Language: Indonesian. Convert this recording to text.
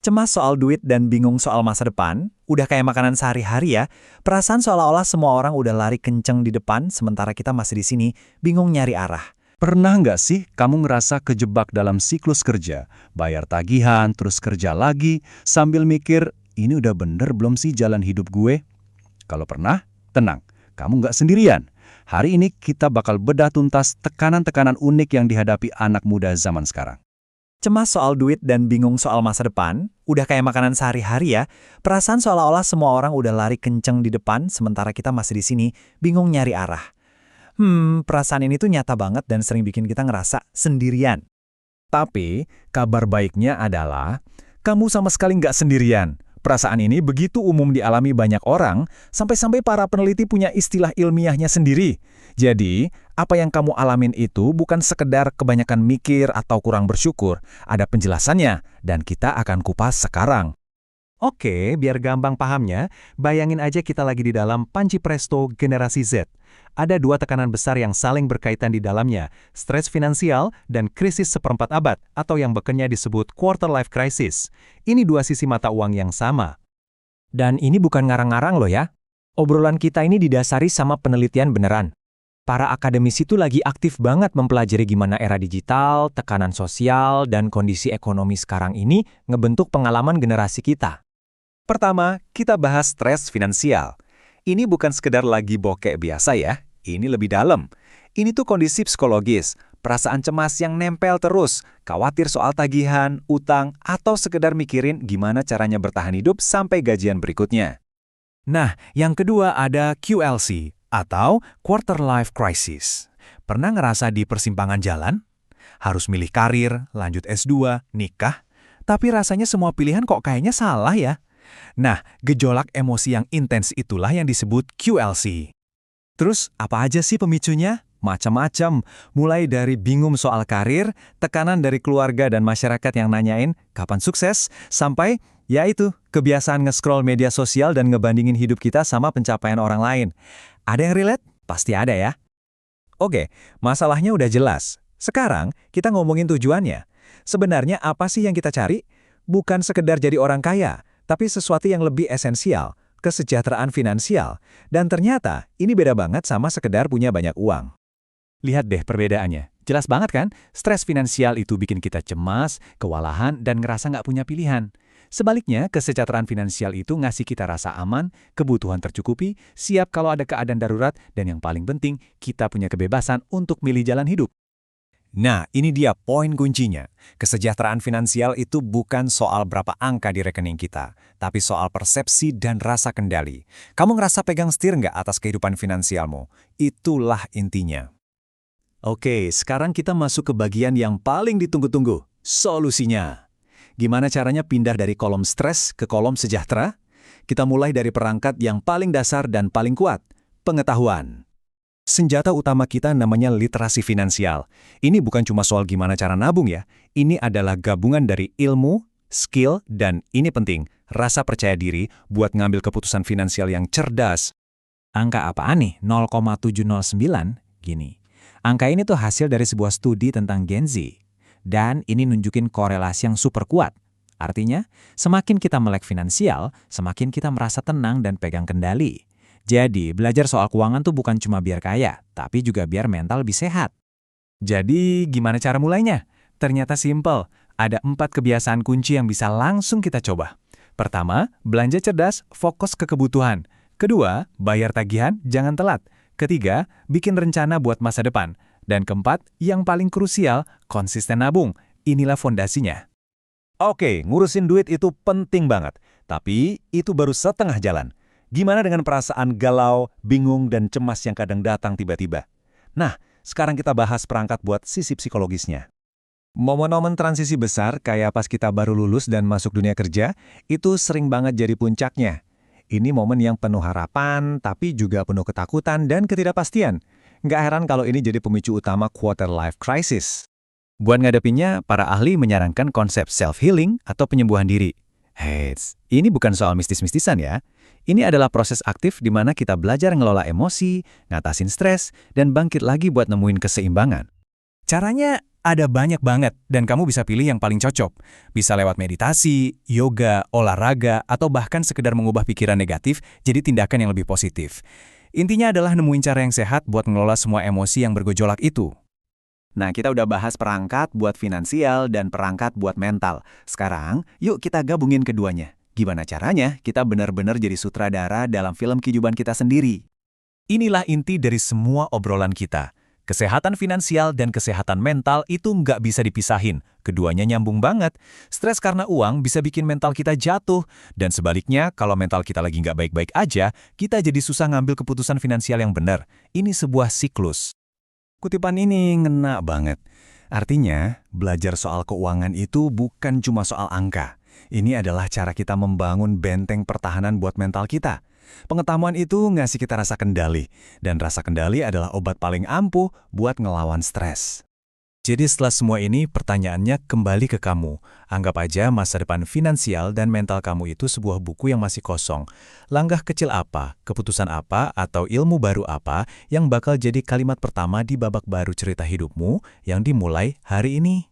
Cemas soal duit dan bingung soal masa depan, udah kayak makanan sehari-hari ya. Perasaan seolah-olah semua orang udah lari kenceng di depan, sementara kita masih di sini, bingung nyari arah. Pernah nggak sih kamu ngerasa kejebak dalam siklus kerja? Bayar tagihan, terus kerja lagi, sambil mikir, ini udah bener belum sih jalan hidup gue? Kalau pernah, tenang, kamu nggak sendirian. Hari ini kita bakal bedah tuntas tekanan-tekanan unik yang dihadapi anak muda zaman sekarang. Cemas soal duit dan bingung soal masa depan, udah kayak makanan sehari-hari ya. Perasaan seolah-olah semua orang udah lari kenceng di depan, sementara kita masih di sini, bingung nyari arah. Perasaan ini tuh nyata banget dan sering bikin kita ngerasa sendirian. Tapi, kabar baiknya adalah, kamu sama sekali nggak sendirian. Perasaan ini begitu umum dialami banyak orang, sampai-sampai para peneliti punya istilah ilmiahnya sendiri. Jadi, apa yang kamu alamin itu bukan sekedar kebanyakan mikir atau kurang bersyukur. Ada penjelasannya, dan kita akan kupas sekarang. Oke, biar gampang pahamnya, bayangin aja kita lagi di dalam panci presto generasi Z. Ada dua tekanan besar yang saling berkaitan di dalamnya, stres finansial dan krisis seperempat abad, atau yang bekernya disebut quarter life crisis. Ini dua sisi mata uang yang sama. Dan ini bukan ngarang-ngarang loh ya. Obrolan kita ini didasari sama penelitian beneran. Para akademisi itu lagi aktif banget mempelajari gimana era digital, tekanan sosial, dan kondisi ekonomi sekarang ini ngebentuk pengalaman generasi kita. Pertama, kita bahas stres finansial. Ini bukan sekedar lagi bokek biasa ya, ini lebih dalam. Ini tuh kondisi psikologis, perasaan cemas yang nempel terus, khawatir soal tagihan, utang, atau sekedar mikirin gimana caranya bertahan hidup sampai gajian berikutnya. Nah, yang kedua ada QLC, atau Quarter Life Crisis. Pernah ngerasa di persimpangan jalan? Harus milih karir, lanjut S2, nikah, tapi rasanya semua pilihan kok kayaknya salah ya? Nah, gejolak emosi yang intens itulah yang disebut QLC. Terus, apa aja sih pemicunya? Macam-macam, mulai dari bingung soal karir, tekanan dari keluarga dan masyarakat yang nanyain kapan sukses, sampai, yaitu, kebiasaan nge-scroll media sosial dan ngebandingin hidup kita sama pencapaian orang lain. Ada yang relate? Pasti ada ya. Oke, masalahnya udah jelas. Sekarang, kita ngomongin tujuannya. Sebenarnya apa sih yang kita cari? Bukan sekedar jadi orang kaya, tapi sesuatu yang lebih esensial, kesejahteraan finansial. Dan ternyata, ini beda banget sama sekedar punya banyak uang. Lihat deh perbedaannya. Jelas banget kan? Stres finansial itu bikin kita cemas, kewalahan, dan ngerasa nggak punya pilihan. Sebaliknya, kesejahteraan finansial itu ngasih kita rasa aman, kebutuhan tercukupi, siap kalau ada keadaan darurat, dan yang paling penting, kita punya kebebasan untuk milih jalan hidup. Nah, ini dia poin kuncinya. Kesejahteraan finansial itu bukan soal berapa angka di rekening kita, tapi soal persepsi dan rasa kendali. Kamu ngerasa pegang setir nggak atas kehidupan finansialmu? Itulah intinya. Oke, sekarang kita masuk ke bagian yang paling ditunggu-tunggu, solusinya. Gimana caranya pindah dari kolom stres ke kolom sejahtera? Kita mulai dari perangkat yang paling dasar dan paling kuat, pengetahuan. Senjata utama kita namanya literasi finansial. Ini bukan cuma soal gimana cara nabung ya. Ini adalah gabungan dari ilmu, skill, dan ini penting, rasa percaya diri buat ngambil keputusan finansial yang cerdas. Angka apaan nih? 0,709? Gini. Angka ini tuh hasil dari sebuah studi tentang Gen Z. Dan ini nunjukin korelasi yang super kuat. Artinya, semakin kita melek finansial, semakin kita merasa tenang dan pegang kendali. Jadi, belajar soal keuangan tuh bukan cuma biar kaya, tapi juga biar mental lebih sehat. Jadi, gimana cara mulainya? Ternyata simple. Ada 4 kebiasaan kunci yang bisa langsung kita coba. Pertama, belanja cerdas, fokus ke kebutuhan. Kedua, bayar tagihan, jangan telat. Ketiga, bikin rencana buat masa depan. Dan keempat, yang paling krusial, konsisten nabung. Inilah fondasinya. Oke, ngurusin duit itu penting banget. Tapi, itu baru setengah jalan. Gimana dengan perasaan galau, bingung, dan cemas yang kadang datang tiba-tiba? Nah, sekarang kita bahas perangkat buat sisi psikologisnya. Momen-momen transisi besar, kayak pas kita baru lulus dan masuk dunia kerja, itu sering banget jadi puncaknya. Ini momen yang penuh harapan, tapi juga penuh ketakutan dan ketidakpastian. Nggak heran kalau ini jadi pemicu utama quarter life crisis. Buat ngadepinnya, para ahli menyarankan konsep self-healing atau penyembuhan diri. Heits, ini bukan soal mistis-mistisan ya. Ini adalah proses aktif di mana kita belajar ngelola emosi, ngatasin stres, dan bangkit lagi buat nemuin keseimbangan. Caranya Ada banyak banget, dan kamu bisa pilih yang paling cocok. Bisa lewat meditasi, yoga, olahraga, atau bahkan sekedar mengubah pikiran negatif jadi tindakan yang lebih positif. Intinya adalah nemuin cara yang sehat buat mengelola semua emosi yang bergejolak itu. Nah, kita udah bahas perangkat buat finansial dan perangkat buat mental. Sekarang, yuk kita gabungin keduanya. Gimana caranya kita benar-benar jadi sutradara dalam film kehidupan kita sendiri? Inilah inti dari semua obrolan kita. Kesehatan finansial dan kesehatan mental itu nggak bisa dipisahin. Keduanya nyambung banget. Stres karena uang bisa bikin mental kita jatuh. Dan sebaliknya, kalau mental kita lagi nggak baik-baik aja, kita jadi susah ngambil keputusan finansial yang benar. Ini sebuah siklus. Kutipan ini ngena banget. Artinya, belajar soal keuangan itu bukan cuma soal angka. Ini adalah cara kita membangun benteng pertahanan buat mental kita. Pengetahuan itu ngasih kita rasa kendali, dan rasa kendali adalah obat paling ampuh buat ngelawan stres. Jadi setelah semua ini, pertanyaannya kembali ke kamu. Anggap aja masa depan finansial dan mental kamu itu sebuah buku yang masih kosong. Langkah kecil apa, keputusan apa, atau ilmu baru apa yang bakal jadi kalimat pertama di babak baru cerita hidupmu yang dimulai hari ini?